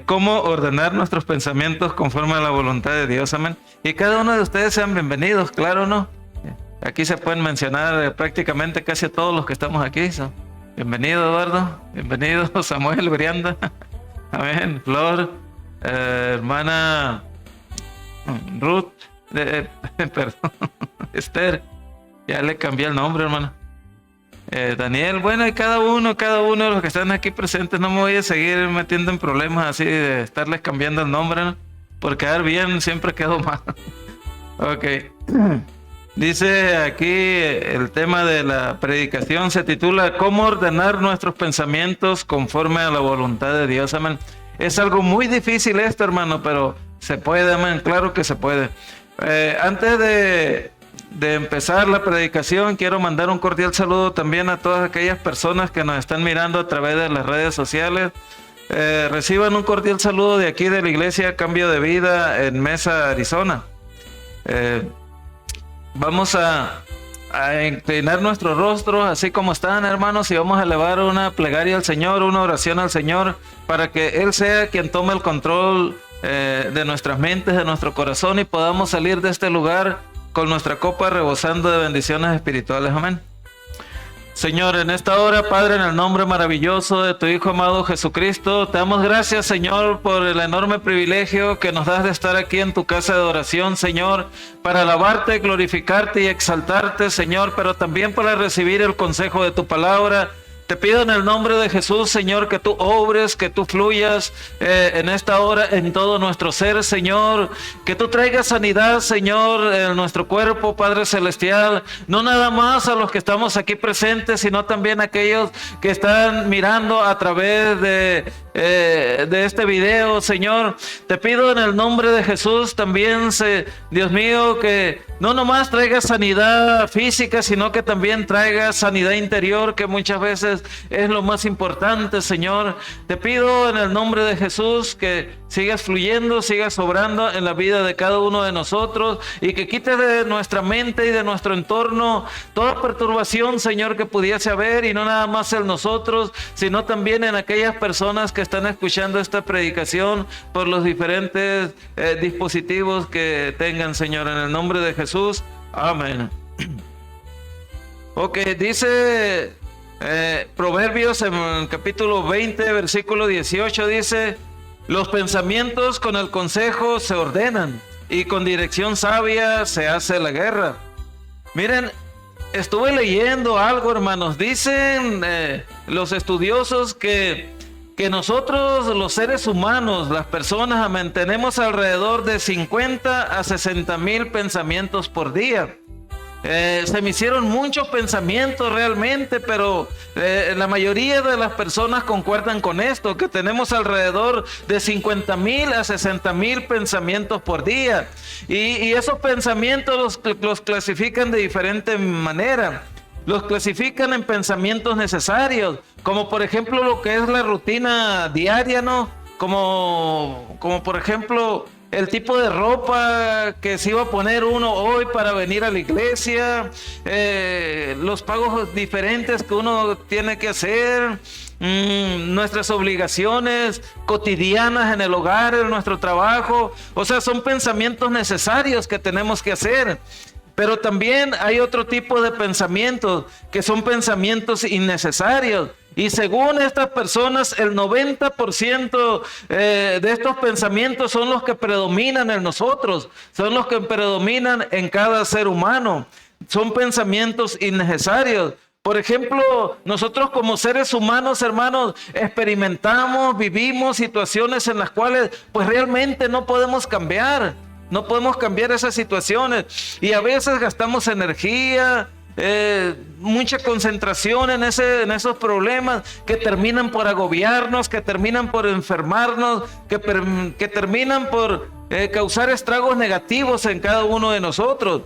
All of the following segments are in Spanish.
cómo ordenar nuestros pensamientos conforme a la voluntad de Dios, amén. Y cada uno de ustedes sean bienvenidos, claro, ¿no? Aquí se pueden mencionar prácticamente casi a todos los que estamos aquí. Bienvenido, Eduardo. Bienvenido, Samuel, Brianda. Amén. Flor, hermana Ruth, perdón, Esther. Ya le cambié el nombre, hermano. Daniel, bueno, y cada uno de los que están aquí presentes, no me voy a seguir metiendo en problemas así de estarles cambiando el nombre, ¿no? Por quedar bien siempre quedo mal. Ok. Dice aquí el tema de la predicación se titula ¿Cómo ordenar nuestros pensamientos conforme a la voluntad de Dios? Amén. Es algo muy difícil esto, hermano, pero se puede, amén. Claro que se puede. Antes de empezar la predicación, quiero mandar un cordial saludo también a todas aquellas personas que nos están mirando a través de las redes sociales. Reciban un cordial saludo de aquí de la iglesia Cambio de Vida en Mesa, Arizona. Vamos a inclinar nuestros rostros así como están, hermanos, y vamos a elevar una plegaria al Señor, una oración al Señor, para que Él sea quien tome el control de nuestras mentes, de nuestro corazón, y podamos salir de este lugar con nuestra copa rebosando de bendiciones espirituales. Amén. Señor, en esta hora, Padre, en el nombre maravilloso de tu Hijo amado Jesucristo, te damos gracias, Señor, por el enorme privilegio que nos das de estar aquí en tu casa de oración, Señor, para alabarte, glorificarte y exaltarte, Señor, pero también para recibir el consejo de tu palabra. Te pido en el nombre de Jesús, Señor, que tú obres, que tú fluyas en esta hora en todo nuestro ser, Señor. Que tú traigas sanidad, Señor, en nuestro cuerpo, Padre Celestial. No nada más a los que estamos aquí presentes, sino también a aquellos que están mirando a través de este video, Señor. Te pido en el nombre de Jesús también, Dios mío, que no nomás traiga sanidad física, sino que también traiga sanidad interior, que muchas veces es lo más importante, Señor. Te pido en el nombre de Jesús que sigas fluyendo, sigas obrando en la vida de cada uno de nosotros, y que quites de nuestra mente y de nuestro entorno toda perturbación, Señor, que pudiese haber, y no nada más en nosotros, sino también en aquellas personas que están escuchando esta predicación por los diferentes dispositivos que tengan, Señor, en el nombre de Jesús. Amén. Ok, dice Proverbios en el capítulo 20, versículo 18, dice: los pensamientos con el consejo se ordenan, y con dirección sabia se hace la guerra. Miren, estuve leyendo algo, hermanos. Dicen los estudiosos que nosotros, los seres humanos, las personas, tenemos alrededor de 50 a 60 mil pensamientos por día. Se me hicieron muchos pensamientos realmente, pero la mayoría de las personas concuerdan con esto, que tenemos alrededor de 50 mil a 60 mil pensamientos por día. Y esos pensamientos los clasifican de diferente manera. Los clasifican en pensamientos necesarios, como por ejemplo lo que es la rutina diaria, ¿no? Como por ejemplo el tipo de ropa que se iba a poner uno hoy para venir a la iglesia, los pagos diferentes que uno tiene que hacer, nuestras obligaciones cotidianas en el hogar, en nuestro trabajo. O sea, son pensamientos necesarios que tenemos que hacer. Pero también hay otro tipo de pensamientos que son pensamientos innecesarios. Y según estas personas, el 90% de estos pensamientos son los que predominan en nosotros, son los que predominan en cada ser humano. Son pensamientos innecesarios. Por ejemplo, nosotros como seres humanos, hermanos, experimentamos, vivimos situaciones en las cuales pues realmente no podemos cambiar. No podemos cambiar esas situaciones, y a veces gastamos energía, mucha concentración en esos problemas que terminan por agobiarnos, que terminan por enfermarnos, que terminan por causar estragos negativos en cada uno de nosotros.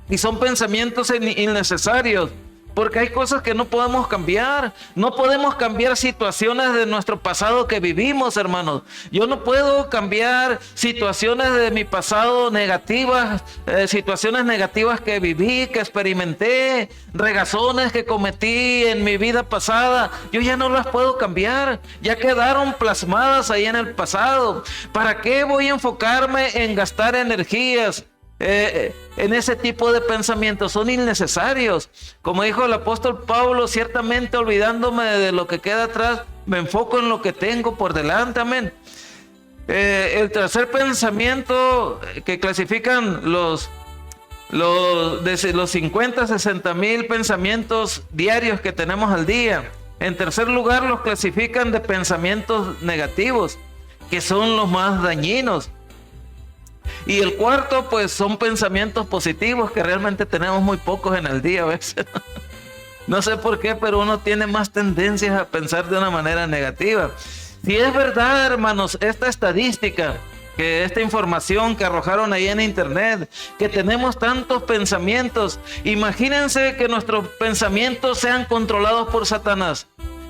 Y son pensamientos innecesarios. porque hay cosas que no podemos cambiar. No podemos cambiar situaciones de nuestro pasado que vivimos, hermanos. Yo no puedo cambiar situaciones de mi pasado negativas, situaciones negativas que viví, que experimenté, regazones que cometí en mi vida pasada. Yo ya no las puedo cambiar, ya quedaron plasmadas ahí en el pasado. ¿Para qué voy a enfocarme en gastar energías en ese tipo de pensamientos? Son innecesarios. Como dijo el apóstol Pablo, ciertamente olvidándome de lo que queda atrás, me enfoco en lo que tengo por delante. Amén. El tercer pensamiento que clasifican de los 50 60 mil pensamientos diarios que tenemos al día. En tercer lugar, los clasifican de pensamientos negativos, que son los más dañinos. Y el cuarto, pues son pensamientos positivos, que realmente tenemos muy pocos en el día a veces. No sé por qué, pero uno tiene más tendencias a pensar de una manera negativa. Si es verdad, hermanos, esta estadística, que esta información que arrojaron ahí en internet, que tenemos tantos pensamientos, imagínense que nuestros pensamientos sean controlados por Satanás.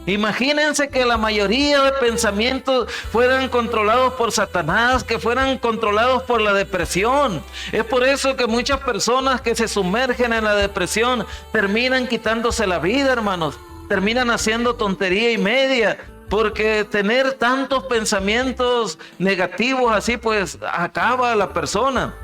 Imagínense que la mayoría de pensamientos fueran controlados por Satanás, que fueran controlados por la depresión. Es por eso que muchas personas que se sumergen en la depresión terminan quitándose la vida, hermanos. Terminan haciendo tontería y media, porque tener tantos pensamientos negativos así, pues acaba a la persona.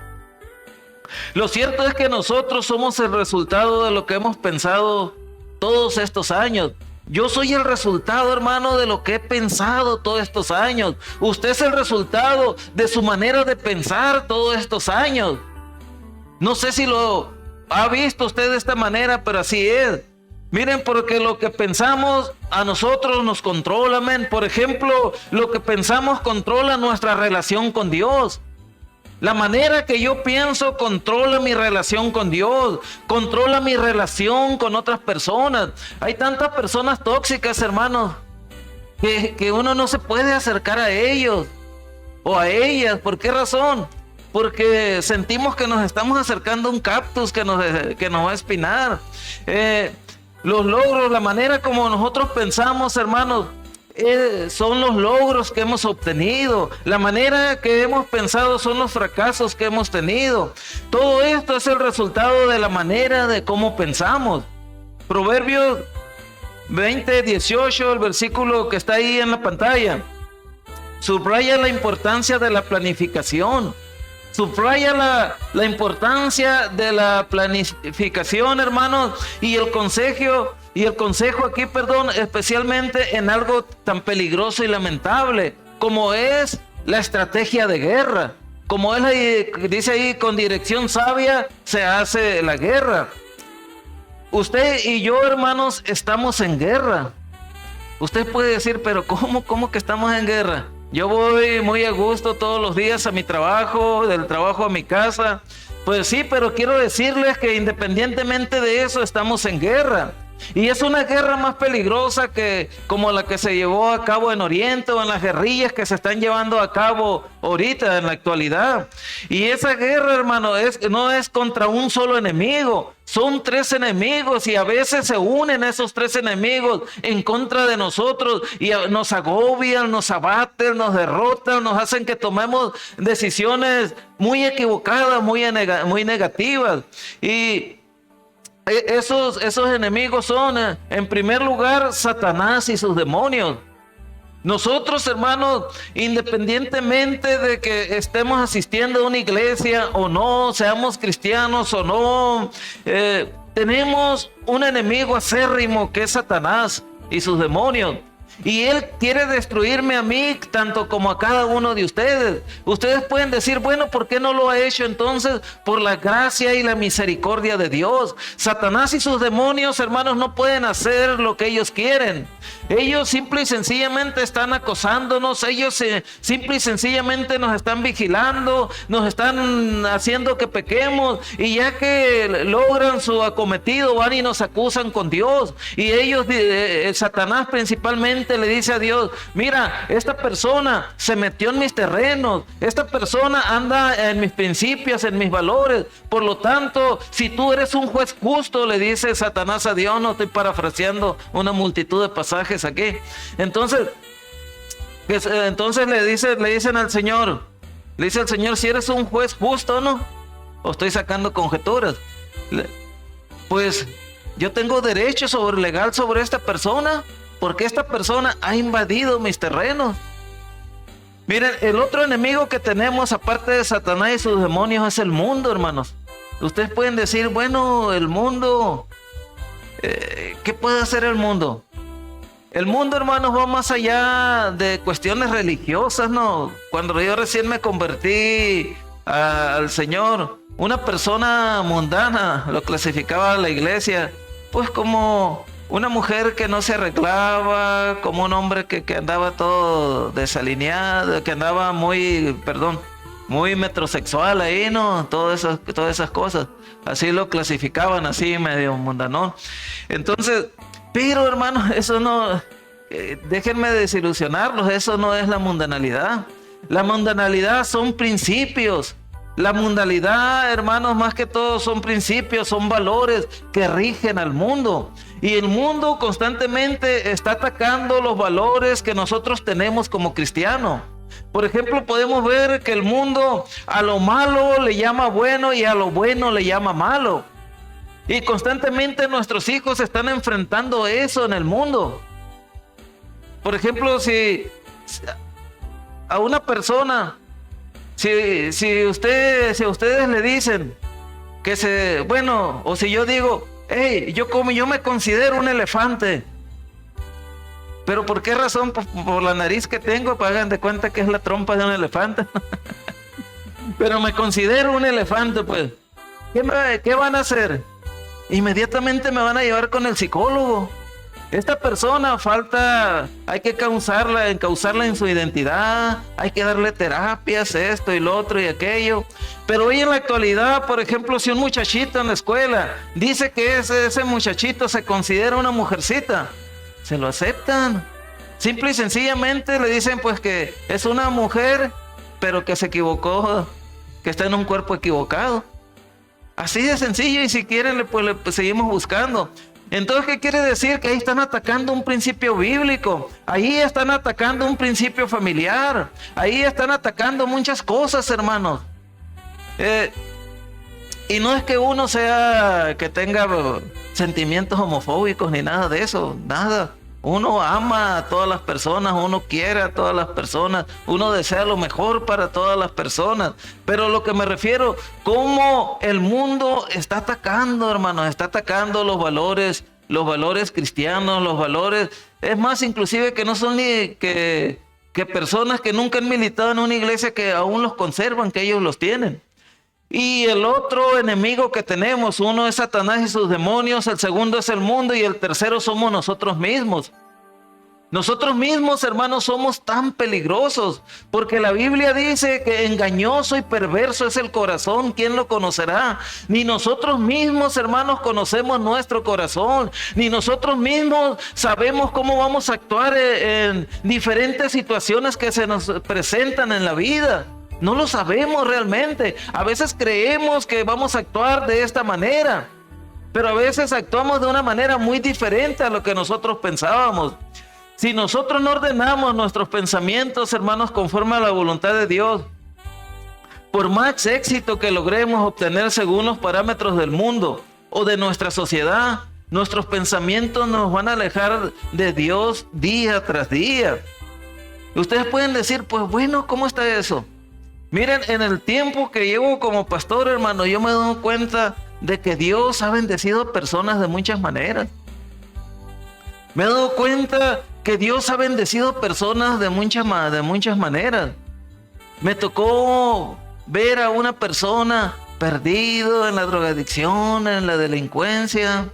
Lo cierto es que nosotros somos el resultado de lo que hemos pensado todos estos años. Yo soy el resultado, hermano, de lo que he pensado todos estos años. Usted es el resultado de su manera de pensar todos estos años. No sé si lo ha visto usted de esta manera, pero así es. Miren, porque lo que pensamos a nosotros nos controla, amén. Por ejemplo, lo que pensamos controla nuestra relación con Dios. La manera que yo pienso controla mi relación con Dios, controla mi relación con otras personas. Hay tantas personas tóxicas, hermanos, que uno no se puede acercar a ellos o a ellas. ¿Por qué razón? Porque sentimos que nos estamos acercando a un cactus que nos va a espinar. Los logros, la manera como nosotros pensamos, hermanos, son los logros que hemos obtenido. La manera que hemos pensado son los fracasos que hemos tenido. Todo esto es el resultado de la manera de cómo pensamos. Proverbios 20:18, el versículo que está ahí en la pantalla, subraya la importancia de la planificación. Subraya la importancia de la planificación, hermanos, y el consejo aquí, especialmente en algo tan peligroso y lamentable como es la estrategia de guerra. Como dice ahí, con dirección sabia se hace la guerra. Usted y yo, hermanos, estamos en guerra. Usted puede decir, pero ¿cómo que estamos en guerra? Yo voy muy a gusto todos los días a mi trabajo, del trabajo a mi casa. Pues sí, pero quiero decirles que independientemente de eso estamos en guerra. Y es una guerra más peligrosa que como la que se llevó a cabo en Oriente o en las guerrillas que se están llevando a cabo ahorita en la actualidad. Y esa guerra, hermano, no es contra un solo enemigo. Son 3 enemigos y a veces se unen esos 3 enemigos en contra de nosotros y nos agobian, nos abaten, nos derrotan, nos hacen que tomemos decisiones muy equivocadas, muy negativas. Y esos enemigos son, en primer lugar, Satanás y sus demonios. Nosotros, hermanos, independientemente de que estemos asistiendo a una iglesia o no, seamos cristianos o no, tenemos un enemigo acérrimo que es Satanás y sus demonios. Y él quiere destruirme a mí tanto como a cada uno de ustedes. Ustedes pueden decir, bueno, ¿por qué no lo ha hecho entonces? Por la gracia y la misericordia de Dios. Satanás y sus demonios, hermanos, no pueden hacer lo que ellos quieren. Ellos simple y sencillamente están acosándonos. Ellos simple y sencillamente nos están vigilando, nos están haciendo que pequemos. Y ya que logran su acometido, van y nos acusan con Dios. Y ellos, Satanás principalmente, constantemente le dice a Dios, mira, esta persona se metió en mis terrenos, esta persona anda en mis principios, en mis valores, por lo tanto, si tú eres un juez justo, le dice Satanás a Dios, no estoy parafraseando una multitud de pasajes aquí. Entonces le dicen al Señor, le dice al Señor, si eres un juez justo, ¿no? O estoy sacando conjeturas. Pues yo tengo derecho legal sobre esta persona, porque esta persona ha invadido mis terrenos. Miren, el otro enemigo que tenemos, aparte de Satanás y sus demonios, es el mundo, hermanos. Ustedes pueden decir, bueno, el mundo, ¿qué puede hacer el mundo? El mundo, hermanos, va más allá de cuestiones religiosas, ¿no? Cuando yo recién me convertí al Señor, una persona mundana lo clasificaba la iglesia, pues como una mujer que no se arreglaba, como un hombre que andaba todo desalineado, que andaba muy metrosexual ahí, ¿no? Todas esas cosas. Así lo clasificaban, así medio mundanón. Entonces, pero hermanos, eso no, déjenme desilusionarlos, eso no es la mundanalidad. La mundanalidad son principios. La mundanalidad, hermanos, más que todo son principios, son valores que rigen al mundo. Y el mundo constantemente está atacando los valores que nosotros tenemos como cristianos. Por ejemplo, podemos ver que el mundo a lo malo le llama bueno y a lo bueno le llama malo. Y constantemente nuestros hijos están enfrentando eso en el mundo. Por ejemplo, si a una persona, si ustedes le dicen que o si yo digo, hey, yo me considero un elefante. ¿Pero por qué razón? Por la nariz que tengo, pues hagan de cuenta que es la trompa de un elefante. Pero me considero un elefante, pues. ¿Qué van a hacer? Inmediatamente me van a llevar con el psicólogo. Esta persona hay que encauzarla en su identidad, hay que darle terapias, esto y lo otro y aquello. Pero hoy en la actualidad, por ejemplo, si un muchachito en la escuela dice que ese muchachito se considera una mujercita, se lo aceptan. Simple y sencillamente le dicen pues que es una mujer, pero que se equivocó, que está en un cuerpo equivocado. Así de sencillo, y si quieren le seguimos buscando. Entonces, ¿qué quiere decir? Que ahí están atacando un principio bíblico, ahí están atacando un principio familiar, ahí están atacando muchas cosas, hermanos. Y no es que uno que tenga sentimientos homofóbicos ni nada de eso, nada. Uno ama a todas las personas, uno quiere a todas las personas, uno desea lo mejor para todas las personas. Pero lo que me refiero, cómo el mundo está atacando, hermanos, está atacando los valores cristianos, los valores, es más, inclusive que no son ni que personas que nunca han militado en una iglesia que aún los conservan, que ellos los tienen. Y el otro enemigo que tenemos, uno es Satanás y sus demonios, el segundo es el mundo y el tercero somos nosotros mismos. Nosotros mismos, hermanos, somos tan peligrosos, porque la Biblia dice que engañoso y perverso es el corazón, ¿quién lo conocerá? Ni nosotros mismos, hermanos, conocemos nuestro corazón, ni nosotros mismos sabemos cómo vamos a actuar en diferentes situaciones que se nos presentan en la vida. No lo sabemos realmente. A veces creemos que vamos a actuar de esta manera, pero a veces actuamos de una manera muy diferente a lo que nosotros pensábamos. Si nosotros no ordenamos nuestros pensamientos, hermanos, conforme a la voluntad de Dios, por más éxito que logremos obtener según los parámetros del mundo o de nuestra sociedad, nuestros pensamientos nos van a alejar de Dios día tras día. Ustedes pueden decir, pues bueno, ¿cómo está eso? Miren, en el tiempo que llevo como pastor, hermano, yo me doy cuenta de que Dios ha bendecido a personas de muchas maneras. Me he dado cuenta que Dios ha bendecido a personas de muchas maneras. Me tocó ver a una persona perdido en la drogadicción, en la delincuencia,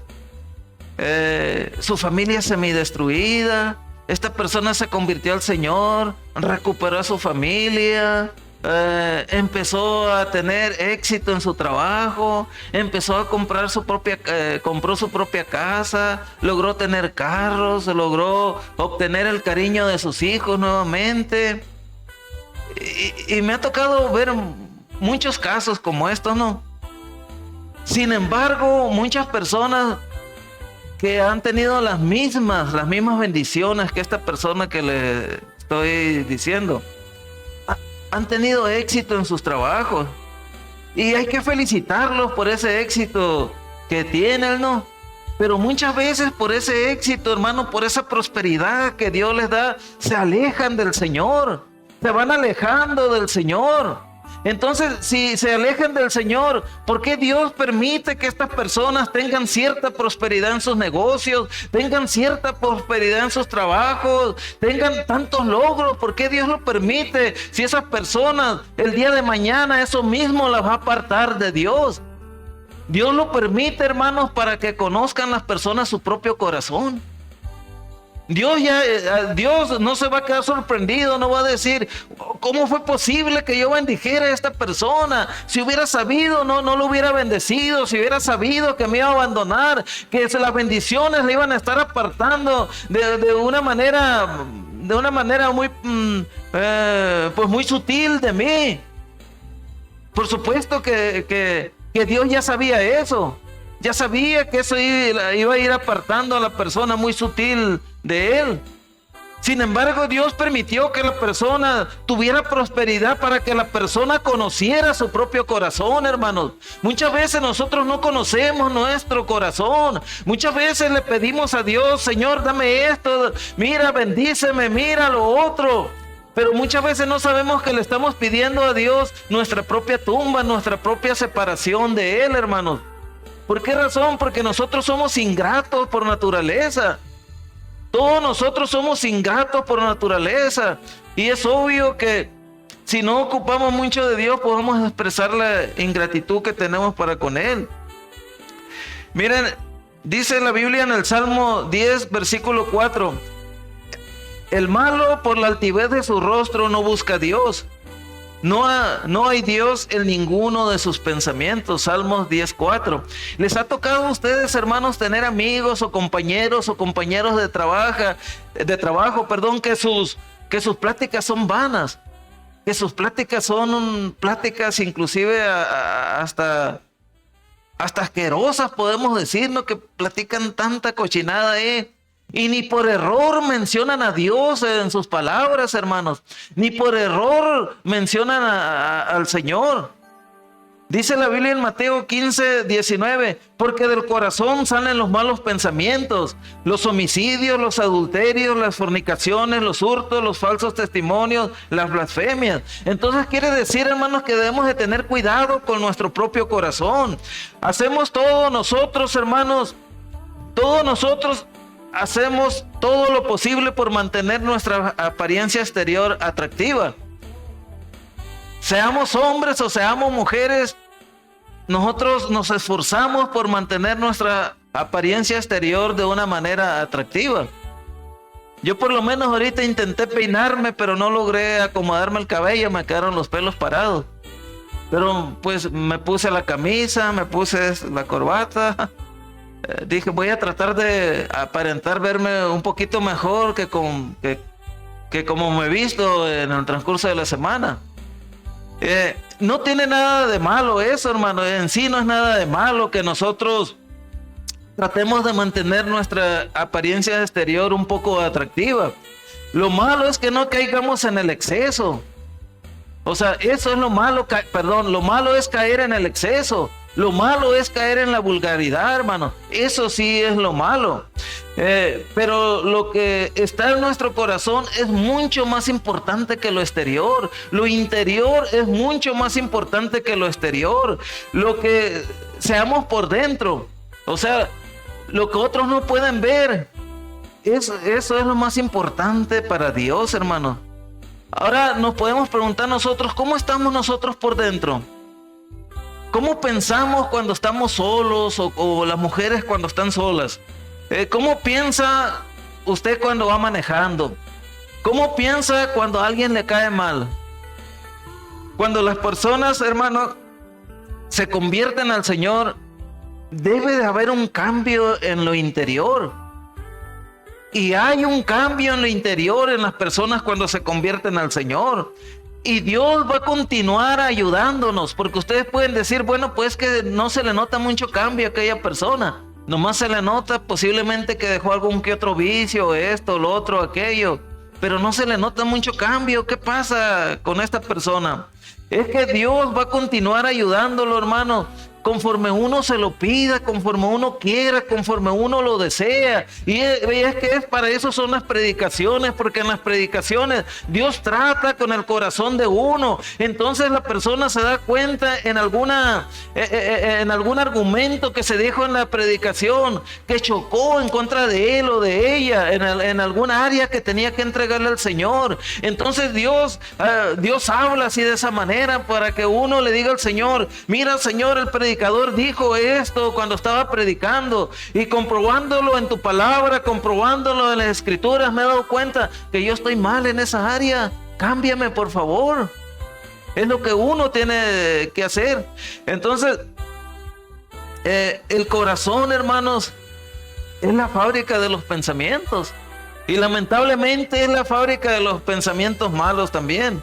su familia semidestruida. Esta persona se convirtió al Señor, recuperó a su familia. empezó a tener éxito en su trabajo, empezó a comprar compró su propia casa, logró tener carros, logró obtener el cariño de sus hijos nuevamente. Y me ha tocado ver muchos casos como estos, ¿no? Sin embargo, muchas personas que han tenido las mismas bendiciones que esta persona que le estoy diciendo, han tenido éxito en sus trabajos. Y hay que felicitarlos por ese éxito que tienen, ¿no? Pero muchas veces por ese éxito, hermano, por esa prosperidad que Dios les da, se alejan del Señor. Se van alejando del Señor. Entonces, si se alejan del Señor, ¿por qué Dios permite que estas personas tengan cierta prosperidad en sus negocios, tengan cierta prosperidad en sus trabajos, tengan tantos logros? ¿Por qué Dios lo permite? Si esas personas el día de mañana eso mismo las va a apartar de Dios. Dios lo permite, hermanos, para que conozcan las personas su propio corazón. Dios no se va a quedar sorprendido, no va a decir, ¿cómo fue posible que yo bendijera a esta persona? Si hubiera sabido, no lo hubiera bendecido. Si hubiera sabido que me iba a abandonar, que las bendiciones le iban a estar apartando de una manera muy, pues muy sutil de mí. Por supuesto que Dios ya sabía eso. Ya sabía que eso iba a ir apartando a la persona muy sutil de él. Sin embargo, Dios permitió que la persona tuviera prosperidad para que la persona conociera su propio corazón, hermanos. Muchas veces nosotros no conocemos nuestro corazón. Muchas veces le pedimos a Dios, Señor, dame esto, mira, bendíceme, mira lo otro. Pero muchas veces no sabemos que le estamos pidiendo a Dios nuestra propia tumba, nuestra propia separación de Él, hermanos. ¿Por qué razón? Porque nosotros somos ingratos por naturaleza. Todos nosotros somos ingratos por naturaleza. Y es obvio que si no ocupamos mucho de Dios, podemos expresar la ingratitud que tenemos para con Él. Miren, dice la Biblia en el Salmo 10, versículo 4. El malo por la altivez de su rostro no busca a Dios. No hay Dios en ninguno de sus pensamientos. Salmos 10:4. ¿Les ha tocado a ustedes, hermanos, tener amigos o compañeros de trabajo, que sus pláticas son vanas? Que sus pláticas son pláticas inclusive hasta asquerosas, podemos decir, ¿no? Que platican tanta cochinada ahí. Y ni por error mencionan a Dios en sus palabras, hermanos. Ni por error mencionan al Señor. Dice la Biblia en Mateo 15:19, porque del corazón salen los malos pensamientos, los homicidios, los adulterios, las fornicaciones, los hurtos, los falsos testimonios, las blasfemias. Entonces quiere decir, hermanos, que debemos de tener cuidado con nuestro propio corazón. Hacemos todo nosotros, hermanos, hacemos todo lo posible por mantener nuestra apariencia exterior atractiva. Seamos hombres o seamos mujeres, nosotros nos esforzamos por mantener nuestra apariencia exterior de una manera atractiva. Yo por lo menos ahorita intenté peinarme, pero no logré acomodarme el cabello, me quedaron los pelos parados. Pero pues me puse la camisa, me puse la corbata. Dije, voy a tratar de aparentar verme un poquito mejor que como me he visto en el transcurso de la semana. No tiene nada de malo eso, hermano. En sí no es nada de malo que nosotros tratemos de mantener nuestra apariencia exterior un poco atractiva. Lo malo es que no caigamos en el exceso. O sea, eso es lo malo, lo malo es caer en el exceso. Lo malo es caer en la vulgaridad, hermano. Eso sí es lo malo. Pero lo que está en nuestro corazón es mucho más importante que lo exterior. Lo interior es mucho más importante que lo exterior. Lo que seamos por dentro. O sea, lo que otros no pueden ver. Eso es lo más importante para Dios, hermano. Ahora nos podemos preguntar nosotros, ¿cómo estamos nosotros por dentro? ¿Cómo pensamos cuando estamos solos o las mujeres cuando están solas? ¿Cómo piensa usted cuando va manejando? ¿Cómo piensa cuando a alguien le cae mal? Cuando las personas, hermanos, se convierten al Señor, debe de haber un cambio en lo interior. Y hay un cambio en lo interior en las personas cuando se convierten al Señor. Y Dios va a continuar ayudándonos, porque ustedes pueden decir, bueno, pues que no se le nota mucho cambio a aquella persona. Nomás se le nota posiblemente que dejó algún que otro vicio, esto, lo otro, aquello. Pero no se le nota mucho cambio. ¿Qué pasa con esta persona? Es que Dios va a continuar ayudándolo, hermano, conforme uno se lo pida, conforme uno quiera, conforme uno lo desea. Y es que para eso son las predicaciones, porque en las predicaciones Dios trata con el corazón de uno. Entonces la persona se da cuenta en algún argumento que se dijo en la predicación, que chocó en contra de él o de ella, en alguna área que tenía que entregarle al Señor. Entonces Dios habla así de esa manera, para que uno le diga al Señor, mira, Señor, el predicador dijo esto cuando estaba predicando, y comprobándolo en tu palabra, comprobándolo en las escrituras, me he dado cuenta que yo estoy mal en esa área. Cámbiame, por favor. Es lo que uno tiene que hacer. Entonces, el corazón, hermanos, es la fábrica de los pensamientos, y lamentablemente es la fábrica de los pensamientos malos también.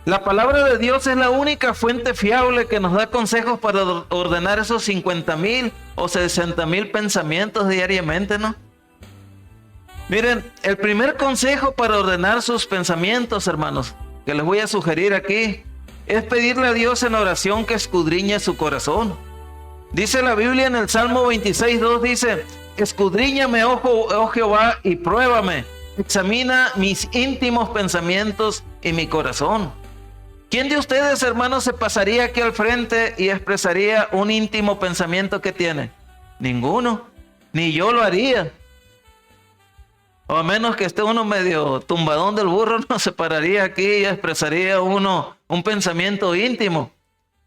La palabra de Dios es la única fuente fiable que nos da consejos para ordenar esos 50,000 o 60,000 pensamientos diariamente, ¿no? Miren, el primer consejo para ordenar sus pensamientos, hermanos, que les voy a sugerir aquí, es pedirle a Dios en oración que escudriñe su corazón. Dice la Biblia en el Salmo 26:2, dice, escudriñame, oh Jehová, y pruébame, examina mis íntimos pensamientos y mi corazón. ¿Quién de ustedes, hermanos, se pasaría aquí al frente y expresaría un íntimo pensamiento que tiene? Ninguno, ni yo lo haría. O a menos que esté uno medio tumbadón del burro, no se pararía aquí y expresaría uno un pensamiento íntimo.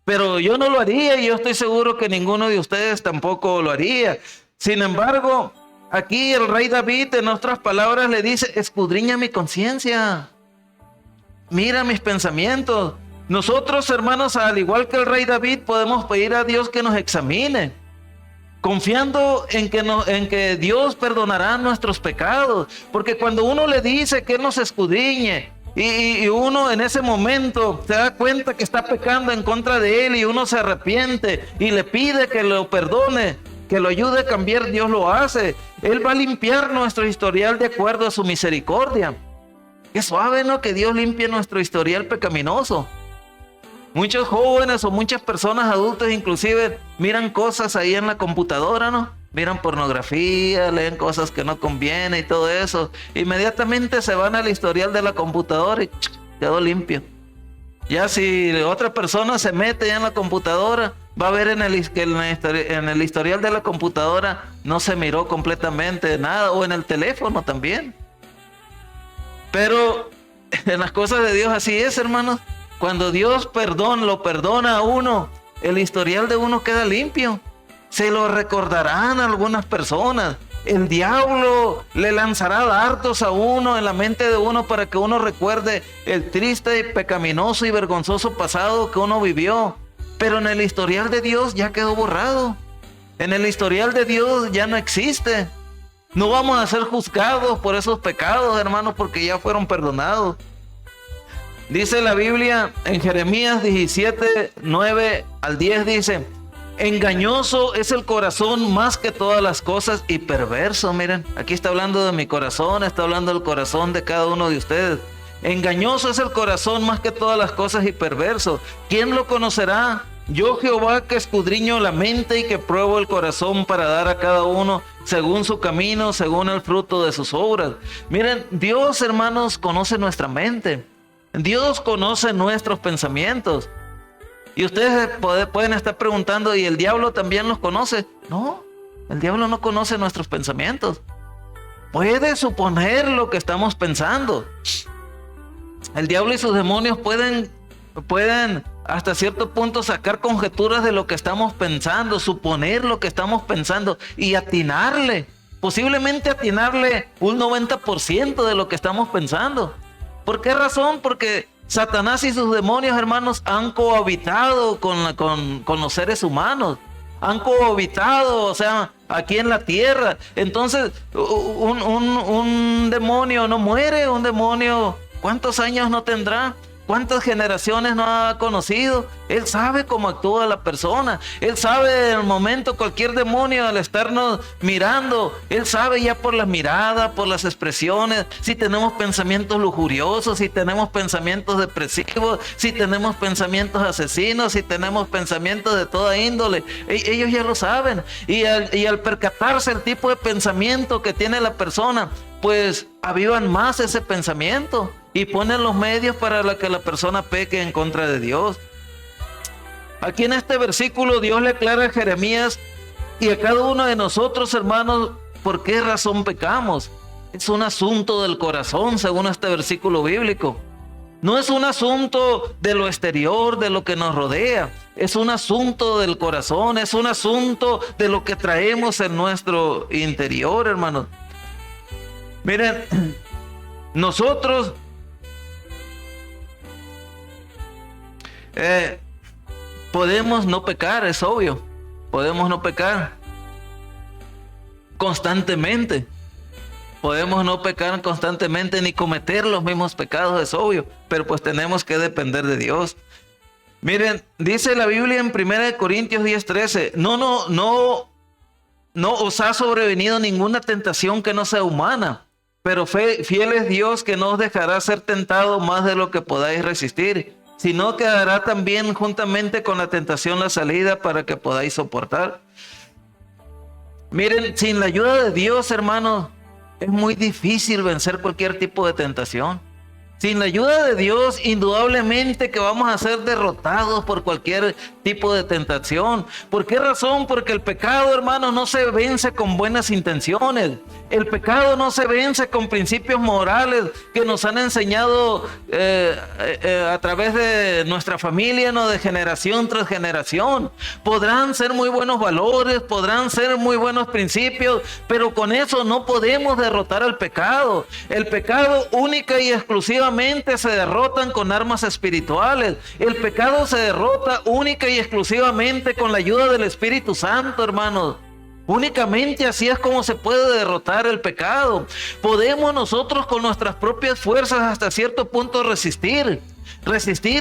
Pero yo no lo haría, y yo estoy seguro que ninguno de ustedes tampoco lo haría. Sin embargo, aquí el rey David, en otras palabras, le dice, escudriña mi conciencia. Mira mis pensamientos. Nosotros, hermanos, al igual que el rey David, podemos pedir a Dios que nos examine, confiando en que Dios perdonará nuestros pecados. Porque cuando uno le dice que Él nos escudriñe, y uno en ese momento se da cuenta que está pecando en contra de Él, y uno se arrepiente y le pide que lo perdone, que lo ayude a cambiar, Dios lo hace. Él va a limpiar nuestro historial de acuerdo a su misericordia. Qué suave, ¿no? Que Dios limpie nuestro historial pecaminoso. Muchos jóvenes o muchas personas adultas inclusive miran cosas ahí en la computadora, ¿no? Miran pornografía, leen cosas que no convienen y todo eso. Inmediatamente se van al historial de la computadora y quedó limpio. Ya si otra persona se mete ya en la computadora, va a ver en el historial de la computadora no se miró completamente nada, o en el teléfono también. Pero en las cosas de Dios así es, hermanos. Cuando Dios lo perdona a uno, el historial de uno queda limpio. Se lo recordarán a algunas personas. El diablo le lanzará dardos a uno en la mente de uno para que uno recuerde el triste, pecaminoso y vergonzoso pasado que uno vivió. Pero en el historial de Dios ya quedó borrado. En el historial de Dios ya no existe. No vamos a ser juzgados por esos pecados, hermanos, porque ya fueron perdonados. Dice la Biblia en Jeremías 17, 9 al 10, dice, engañoso es el corazón más que todas las cosas y perverso. Miren, aquí está hablando de mi corazón, está hablando del corazón de cada uno de ustedes. Engañoso es el corazón más que todas las cosas y perverso. ¿Quién lo conocerá? Yo, Jehová, que escudriño la mente y que pruebo el corazón para dar a cada uno según su camino, según el fruto de sus obras. Miren, Dios, hermanos, conoce nuestra mente. Dios conoce nuestros pensamientos. Y ustedes pueden estar preguntando, ¿y el diablo también los conoce? No, el diablo no conoce nuestros pensamientos. Puede suponer lo que estamos pensando. El diablo y sus demonios pueden hasta cierto punto sacar conjeturas de lo que estamos pensando, suponer lo que estamos pensando y atinarle, posiblemente atinarle un 90% de lo que estamos pensando. ¿Por qué razón? Porque Satanás y sus demonios, hermanos, han cohabitado con los seres humanos. Han cohabitado, o sea, aquí en la tierra. Entonces, un demonio no muere, un demonio, ¿cuántos años no tendrá? ¿Cuántas generaciones no ha conocido? Él sabe cómo actúa la persona. Él sabe en el momento, cualquier demonio al estarnos mirando, él sabe ya por las miradas, por las expresiones, si tenemos pensamientos lujuriosos, si tenemos pensamientos depresivos, si tenemos pensamientos asesinos, si tenemos pensamientos de toda índole. Ellos ya lo saben. Y al percatarse el tipo de pensamiento que tiene la persona, pues avivan más ese pensamiento y ponen los medios para que la persona peque en contra de Dios. Aquí en este versículo Dios le aclara a Jeremías y a cada uno de nosotros, hermanos, por qué razón pecamos. Es un asunto del corazón, según este versículo bíblico. No es un asunto de lo exterior, de lo que nos rodea. Es un asunto del corazón, es un asunto de lo que traemos en nuestro interior, hermanos. Miren, nosotros podemos no pecar, es obvio. Podemos no pecar constantemente. Podemos no pecar constantemente ni cometer los mismos pecados, es obvio. Pero pues tenemos que depender de Dios. Miren, dice la Biblia en 1 Corintios 10:13, no os ha sobrevenido ninguna tentación que no sea humana, pero fiel es Dios, que no os dejará ser tentado más de lo que podáis resistir, sino que dará también juntamente con la tentación la salida para que podáis soportar. Miren, sin la ayuda de Dios, hermanos, es muy difícil vencer cualquier tipo de tentación. Sin la ayuda de Dios, indudablemente que vamos a ser derrotados por cualquier tipo de tentación. ¿Por qué razón? Porque el pecado, hermanos, no se vence con buenas intenciones. El pecado no se vence con principios morales que nos han enseñado a través de nuestra familia, no, de generación tras generación. Podrán ser muy buenos valores, podrán ser muy buenos principios, pero con eso no podemos derrotar al pecado. El pecado única y exclusivamente se derrotan con armas espirituales. El pecado se derrota única y exclusivamente con la ayuda del Espíritu Santo, hermanos. Únicamente así es como se puede derrotar el pecado. Podemos nosotros con nuestras propias fuerzas hasta cierto punto resistir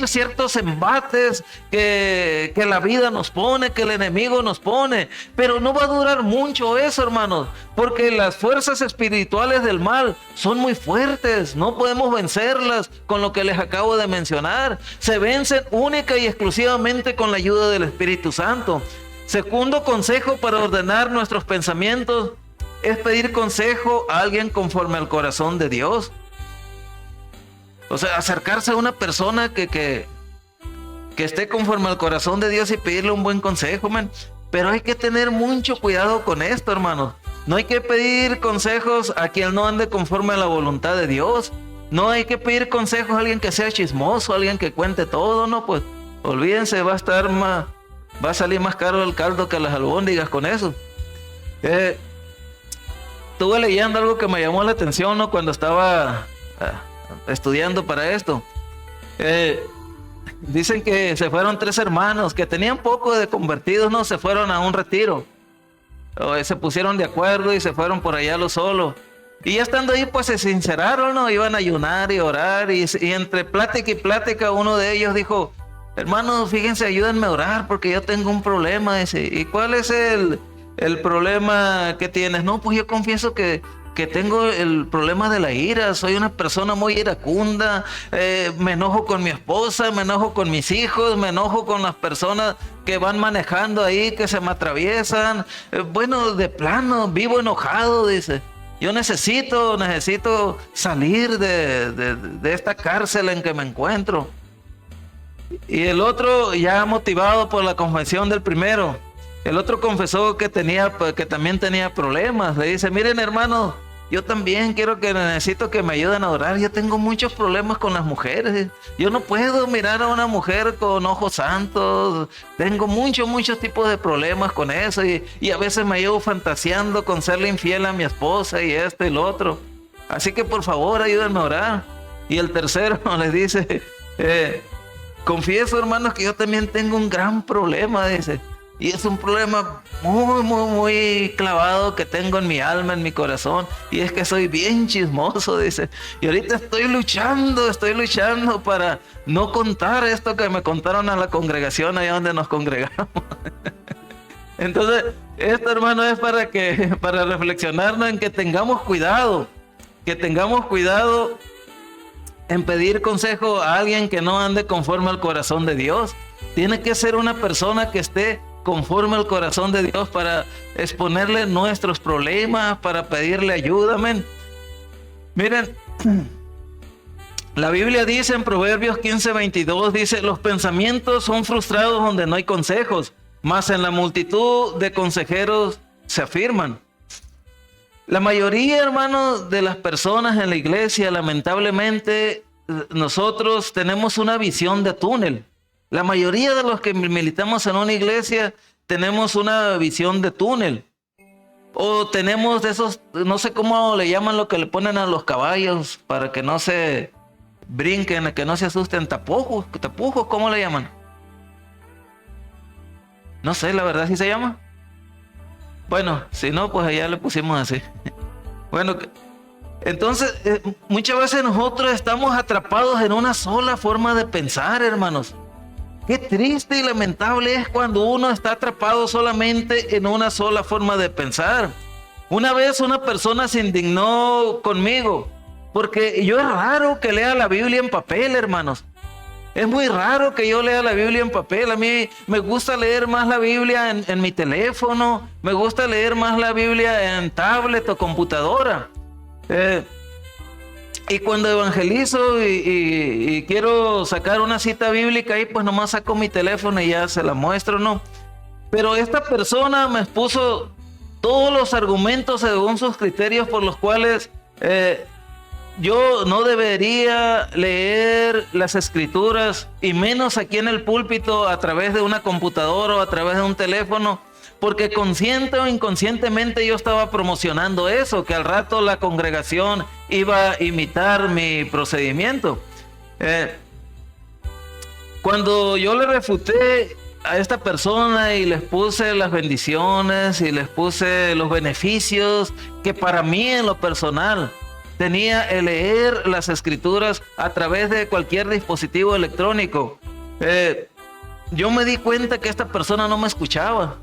ciertos embates que la vida nos pone, que el enemigo nos pone, pero no va a durar mucho eso, hermanos, porque las fuerzas espirituales del mal son muy fuertes, no podemos vencerlas con lo que les acabo de mencionar. Se vencen única y exclusivamente con la ayuda del Espíritu Santo. Segundo consejo para ordenar nuestros pensamientos es pedir consejo a alguien conforme al corazón de Dios. O sea, acercarse a una persona que esté conforme al corazón de Dios y pedirle un buen consejo, man. Pero hay que tener mucho cuidado con esto, hermanos. No hay que pedir consejos a quien no ande conforme a la voluntad de Dios. No hay que pedir consejos a alguien que sea chismoso, a alguien que cuente todo, no, pues olvídense, va a salir más caro el caldo que las albóndigas con eso. Estuve leyendo algo que me llamó la atención, ¿no? Cuando estaba estudiando para esto. Dicen que se fueron 3 hermanos que tenían poco de convertidos, ¿no? Se fueron a un retiro. Se pusieron de acuerdo y se fueron por allá los solos. Y ya estando ahí, pues se sinceraron, ¿no? Iban a ayunar y orar. Y entre plática y plática, uno de ellos dijo: hermanos, fíjense, ayúdenme a orar porque yo tengo un problema. ¿Y cuál es el problema que tienes? No, pues yo confieso que tengo el problema de la ira. Soy una persona muy iracunda. Me enojo con mi esposa, me enojo con mis hijos, me enojo con las personas que van manejando ahí, que se me atraviesan. Bueno, de plano, vivo enojado, dice. Yo necesito salir de esta cárcel en que me encuentro. Y el otro, ya motivado por la confesión del primero, el otro confesó que también tenía problemas. Le dice: miren, hermano, yo también necesito que me ayuden a orar. Yo tengo muchos problemas con las mujeres. Yo no puedo mirar a una mujer con ojos santos. Tengo muchos tipos de problemas con eso. Y a veces me llevo fantaseando con serle infiel a mi esposa y esto y lo otro. Así que por favor ayúdenme a orar. Y el tercero les dice: Confieso, hermanos, que yo también tengo un gran problema, dice. Y es un problema muy clavado que tengo en mi alma, en mi corazón. Y es que soy bien chismoso, dice. Y ahorita estoy luchando para no contar esto que me contaron a la congregación allá donde nos congregamos. Entonces, esto, hermano, es para reflexionarnos en que tengamos cuidado en pedir consejo a alguien que no ande conforme al corazón de Dios. Tiene que ser una persona que esté conforme al corazón de Dios para exponerle nuestros problemas, para pedirle ayuda, amén. Miren, la Biblia dice en Proverbios 15:22, dice: los pensamientos son frustrados donde no hay consejos, mas en la multitud de consejeros se afirman. La mayoría, hermanos, de las personas en la iglesia, lamentablemente, nosotros tenemos una visión de túnel. La mayoría de los que militamos en una iglesia tenemos una visión de túnel. O tenemos de esos, no sé cómo le llaman lo que le ponen a los caballos para que no se brinquen, que no se asusten, tapujos, ¿cómo le llaman? No sé, la verdad, ¿sí se llama? Bueno, si no, pues allá le pusimos así. Bueno, entonces, muchas veces nosotros estamos atrapados en una sola forma de pensar, hermanos. Qué triste y lamentable es cuando uno está atrapado solamente en una sola forma de pensar. Una vez una persona se indignó conmigo, porque yo es raro que lea la Biblia en papel, hermanos. Es muy raro que yo lea la Biblia en papel. A mí me gusta leer más la Biblia en mi teléfono, me gusta leer más la Biblia en tablet o computadora. Y cuando evangelizo y quiero sacar una cita bíblica ahí, pues nomás saco mi teléfono y ya se la muestro, ¿no? Pero esta persona me expuso todos los argumentos según sus criterios por los cuales yo no debería leer las escrituras, y menos aquí en el púlpito a través de una computadora o a través de un teléfono, porque consciente o inconscientemente yo estaba promocionando eso, que al rato la congregación iba a imitar mi procedimiento. Cuando yo le refuté a esta persona y les puse las bendiciones y les puse los beneficios que para mí en lo personal tenía el leer las escrituras a través de cualquier dispositivo electrónico, yo me di cuenta que esta persona no me escuchaba.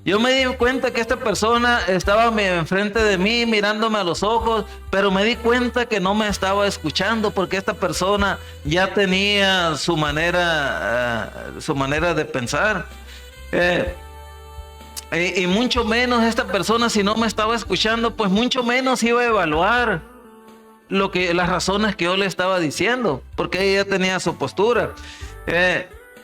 Yo me di cuenta que esta persona estaba enfrente de mí mirándome a los ojos, pero me di cuenta que no me estaba escuchando, porque esta persona ya tenía su manera de pensar. Y mucho menos esta persona, si no me estaba escuchando, pues mucho menos iba a evaluar las razones que yo le estaba diciendo, porque ella tenía su postura.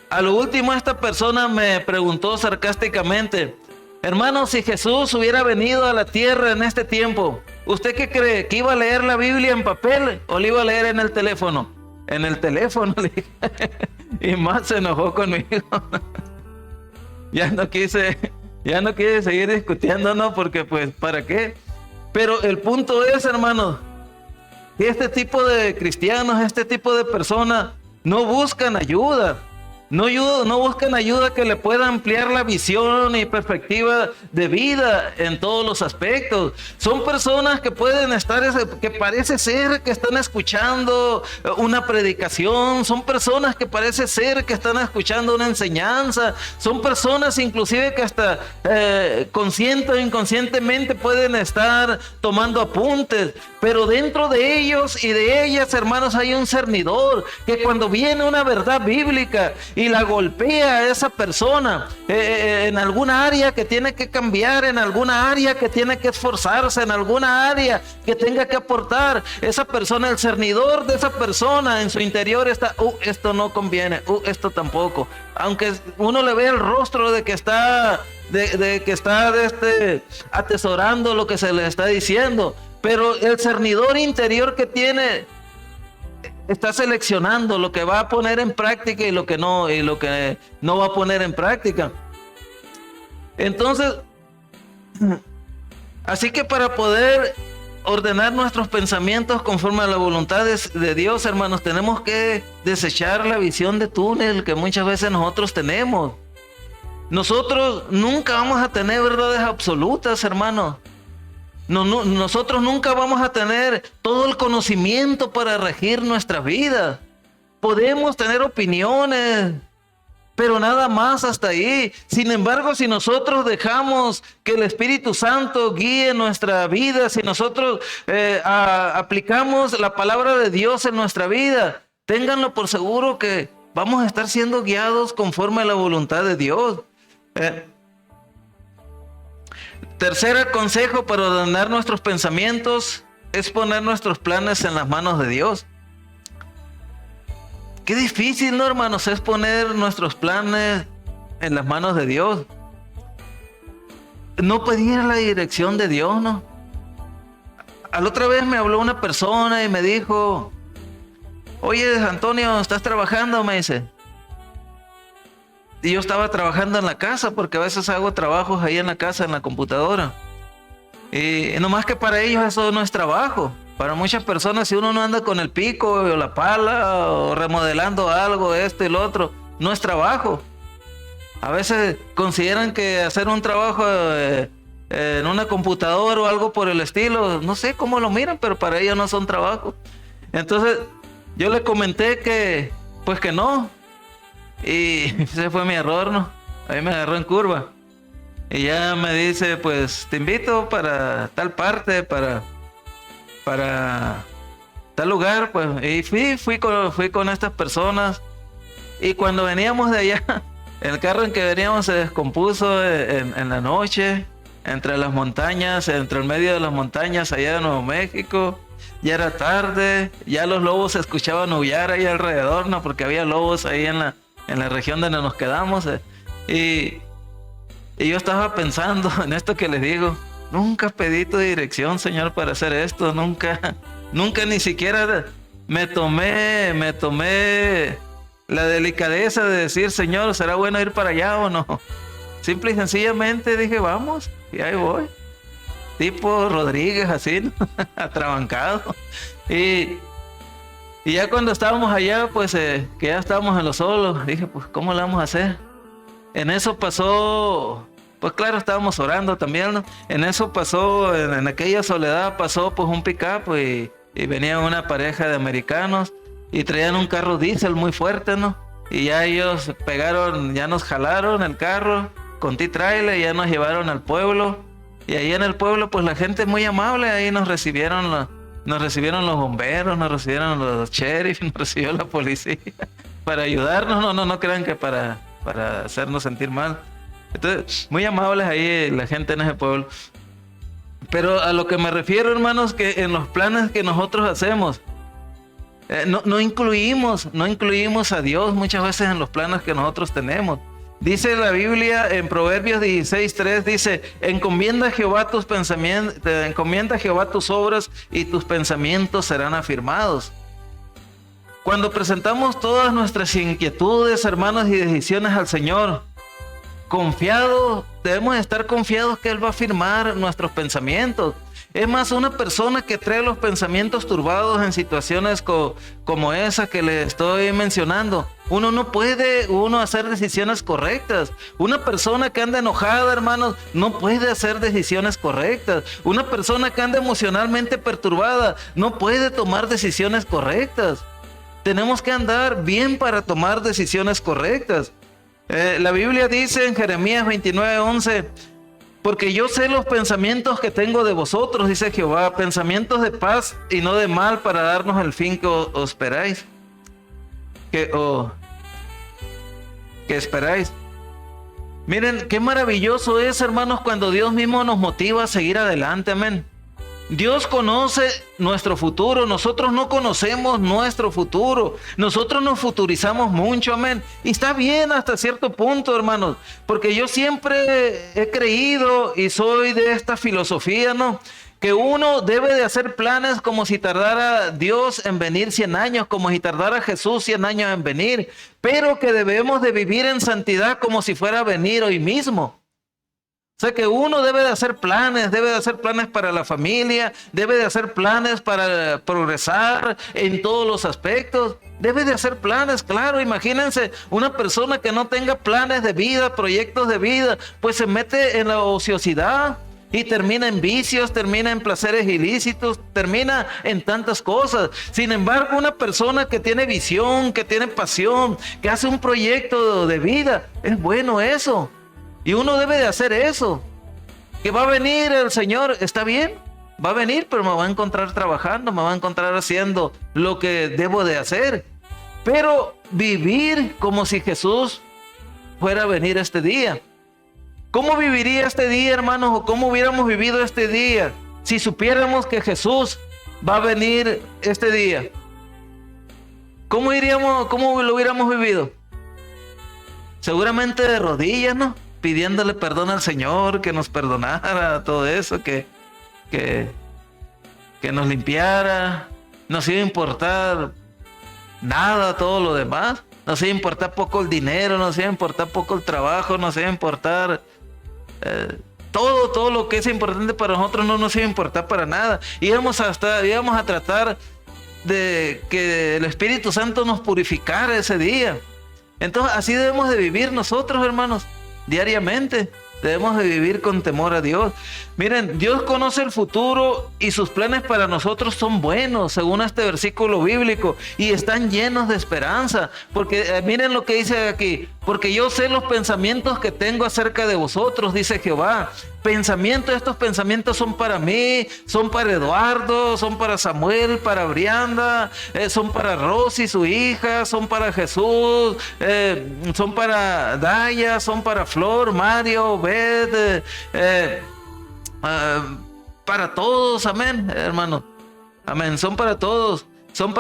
A lo último, esta persona me preguntó sarcásticamente: hermano, si Jesús hubiera venido a la tierra en este tiempo, ¿usted qué cree? ¿Que iba a leer la Biblia en papel o la iba a leer en el teléfono? En el teléfono, le dije. Y más se enojó conmigo. Ya no quise seguir discutiendo, ¿no? Porque pues, ¿para qué? Pero el punto es, hermanos, que este tipo de cristianos, este tipo de personas no buscan ayuda. No buscan ayuda que le pueda ampliar la visión y perspectiva de vida en todos los aspectos. Son personas que pueden estar, que parece ser que están escuchando una predicación. Son personas que parece ser que están escuchando una enseñanza. Son personas inclusive que hasta consciente o inconscientemente pueden estar tomando apuntes. Pero dentro de ellos y de ellas, hermanos, hay un cernidor que cuando viene una verdad bíblica y la golpea a esa persona en alguna área que tiene que cambiar, en alguna área que tiene que esforzarse, en alguna área que tenga que aportar, esa persona, el cernidor de esa persona en su interior está: esto no conviene, esto tampoco. Aunque uno le ve el rostro de que está atesorando lo que se le está diciendo, pero el cernidor interior que tiene está seleccionando lo que va a poner en práctica y lo que no va a poner en práctica. Entonces, así que para poder ordenar nuestros pensamientos conforme a la voluntad de Dios, hermanos, tenemos que desechar la visión de túnel que muchas veces nosotros tenemos. Nosotros nunca vamos a tener verdades absolutas, hermanos. Nosotros nunca vamos a tener todo el conocimiento para regir nuestra vida. Podemos tener opiniones, pero nada más hasta ahí. Sin embargo, si nosotros dejamos que el Espíritu Santo guíe nuestra vida, si nosotros aplicamos la palabra de Dios en nuestra vida, ténganlo por seguro que vamos a estar siendo guiados conforme a la voluntad de Dios. Tercer consejo para ordenar nuestros pensamientos es poner nuestros planes en las manos de Dios. Qué difícil, ¿no, hermanos? Es poner nuestros planes en las manos de Dios. No pedir la dirección de Dios, ¿no? A la otra vez me habló una persona y me dijo: oye, Antonio, ¿estás trabajando? Me dice. Y yo estaba trabajando en la casa, porque a veces hago trabajos ahí en la casa, en la computadora. Y nomás que para ellos eso no es trabajo. Para muchas personas, si uno no anda con el pico o la pala o remodelando algo, esto y lo otro, no es trabajo. A veces consideran que hacer un trabajo en una computadora o algo por el estilo, no sé cómo lo miran, pero para ellos no son trabajo. Entonces yo le comenté que, pues que no. Y ese fue mi error, ¿no? Ahí me agarró en curva. Y ya me dice, pues te invito para tal parte, para tal lugar, pues. Y fui con estas personas. Y cuando veníamos de allá, el carro en que veníamos se descompuso en la noche, entre las montañas, entre el medio de las montañas allá de Nuevo México. Ya era tarde, ya los lobos se escuchaban aullar ahí alrededor, ¿no? Porque había lobos ahí en la región donde nos quedamos. Y yo estaba pensando en esto que les digo. Nunca pedí tu dirección, Señor, para hacer esto. Nunca ni siquiera me tomé la delicadeza de decir, Señor, ¿será bueno ir para allá o no? Simple y sencillamente dije, vamos, y ahí voy. Tipo Rodríguez, así, ¿no? Atrabancado. Y ya cuando estábamos allá, pues que ya estábamos en los solos, dije, pues, ¿cómo le vamos a hacer? En eso pasó, pues claro, estábamos orando también, ¿no? En eso pasó, en aquella soledad pasó pues un pick-up y venía una pareja de americanos y traían un carro diésel muy fuerte, ¿no? Y ya ellos pegaron, ya nos jalaron el carro con T-Trailer y ya nos llevaron al pueblo. Y ahí en el pueblo, pues la gente es muy amable, ahí nos recibieron los bomberos, nos recibieron los sheriffs, nos recibió la policía para ayudarnos. No crean que para hacernos sentir mal. Entonces, muy amables ahí la gente en ese pueblo. Pero a lo que me refiero, hermanos, que en los planes que nosotros hacemos, no incluimos a Dios muchas veces en los planes que nosotros tenemos. Dice la Biblia en Proverbios 16:3, dice, encomienda a Jehová tus pensamientos, encomienda a Jehová tus obras y tus pensamientos serán afirmados. Cuando presentamos todas nuestras inquietudes, hermanos, y decisiones al Señor, debemos estar confiados que Él va a afirmar nuestros pensamientos. Es más, una persona que trae los pensamientos turbados en situaciones como esa que le estoy mencionando, no puede hacer decisiones correctas. Una persona que anda enojada, hermanos, no puede hacer decisiones correctas. Una persona que anda emocionalmente perturbada no puede tomar decisiones correctas. Tenemos que andar bien para tomar decisiones correctas. La Biblia dice en Jeremías 29:11, porque yo sé los pensamientos que tengo de vosotros, dice Jehová, pensamientos de paz y no de mal, para darnos el fin que os esperáis. Que esperáis. Miren, qué maravilloso es, hermanos, cuando Dios mismo nos motiva a seguir adelante, amén. Dios conoce nuestro futuro, nosotros no conocemos nuestro futuro, nosotros nos futurizamos mucho, amén. Y está bien hasta cierto punto, hermanos, porque yo siempre he creído y soy de esta filosofía, ¿no? Que uno debe de hacer planes como si tardara Dios en venir 100 años, como si tardara Jesús 100 años en venir, pero que debemos de vivir en santidad como si fuera a venir hoy mismo. O sea que uno debe de hacer planes para la familia, debe de hacer planes para progresar en todos los aspectos. Debe de hacer planes, claro. Imagínense una persona que no tenga planes de vida, proyectos de vida, pues se mete en la ociosidad y termina en vicios, termina en placeres ilícitos, termina en tantas cosas. Sin embargo, una persona que tiene visión, que tiene pasión, que hace un proyecto de vida, es bueno eso. Y uno debe de hacer eso. Que va a venir el Señor, está bien, va a venir, pero me va a encontrar trabajando, me va a encontrar haciendo lo que debo de hacer. Pero vivir como si Jesús fuera a venir este día. ¿Cómo viviría este día, hermanos? ¿O cómo hubiéramos vivido este día si supiéramos que Jesús va a venir este día? ¿Cómo lo hubiéramos vivido? Seguramente de rodillas, ¿no? Pidiéndole perdón al Señor, que nos perdonara todo eso, que nos limpiara. Nos iba a importar nada todo lo demás. Nos iba a importar poco el dinero, nos iba a importar poco el trabajo, nos iba a importar todo lo que es importante para nosotros, no nos iba a importar para nada. Íbamos a tratar de que el Espíritu Santo nos purificara ese día. Entonces así debemos de vivir nosotros, hermanos, diariamente. Debemos de vivir con temor a Dios. Miren, Dios conoce el futuro y sus planes para nosotros son buenos, según este versículo bíblico, y están llenos de esperanza. Porque miren lo que dice aquí: porque yo sé los pensamientos que tengo acerca de vosotros, dice Jehová. Estos pensamientos son para mí, son para Eduardo, son para Samuel, para Brianda, son para Rosy, su hija, son para Jesús, son para Daya, son para Flor, Mario, Beth, para todos, amén, hermano, amén, son para todos, son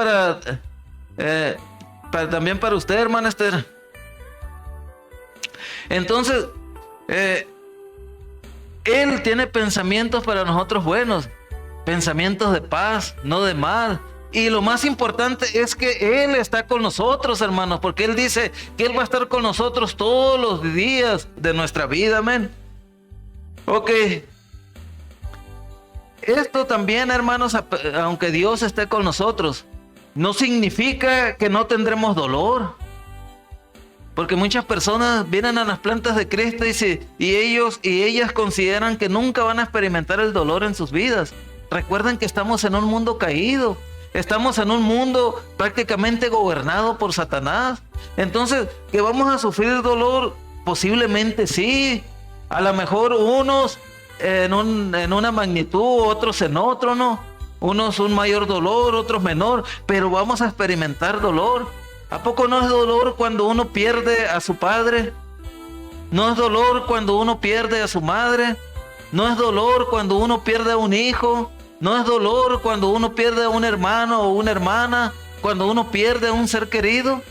también para usted, hermana Esther. Entonces, Él tiene pensamientos para nosotros buenos, pensamientos de paz, no de mal. Y lo más importante es que Él está con nosotros, hermanos, porque Él dice que Él va a estar con nosotros todos los días de nuestra vida, amén. Ok. Esto también, hermanos, aunque Dios esté con nosotros, no significa que no tendremos dolor. Porque muchas personas vienen a las plantas de Cristo y ellos y ellas consideran que nunca van a experimentar el dolor en sus vidas. Recuerden que estamos en un mundo caído. Estamos en un mundo prácticamente gobernado por Satanás. Entonces, ¿que vamos a sufrir dolor? Posiblemente sí. A lo mejor unos en una magnitud, otros en otro, ¿no? Unos un mayor dolor, otros menor, pero vamos a experimentar dolor. ¿A poco no es dolor cuando uno pierde a su padre? ¿No es dolor cuando uno pierde a su madre? ¿No es dolor cuando uno pierde a un hijo? ¿No es dolor cuando uno pierde a un hermano o una hermana? ¿Cuando uno pierde a un ser querido?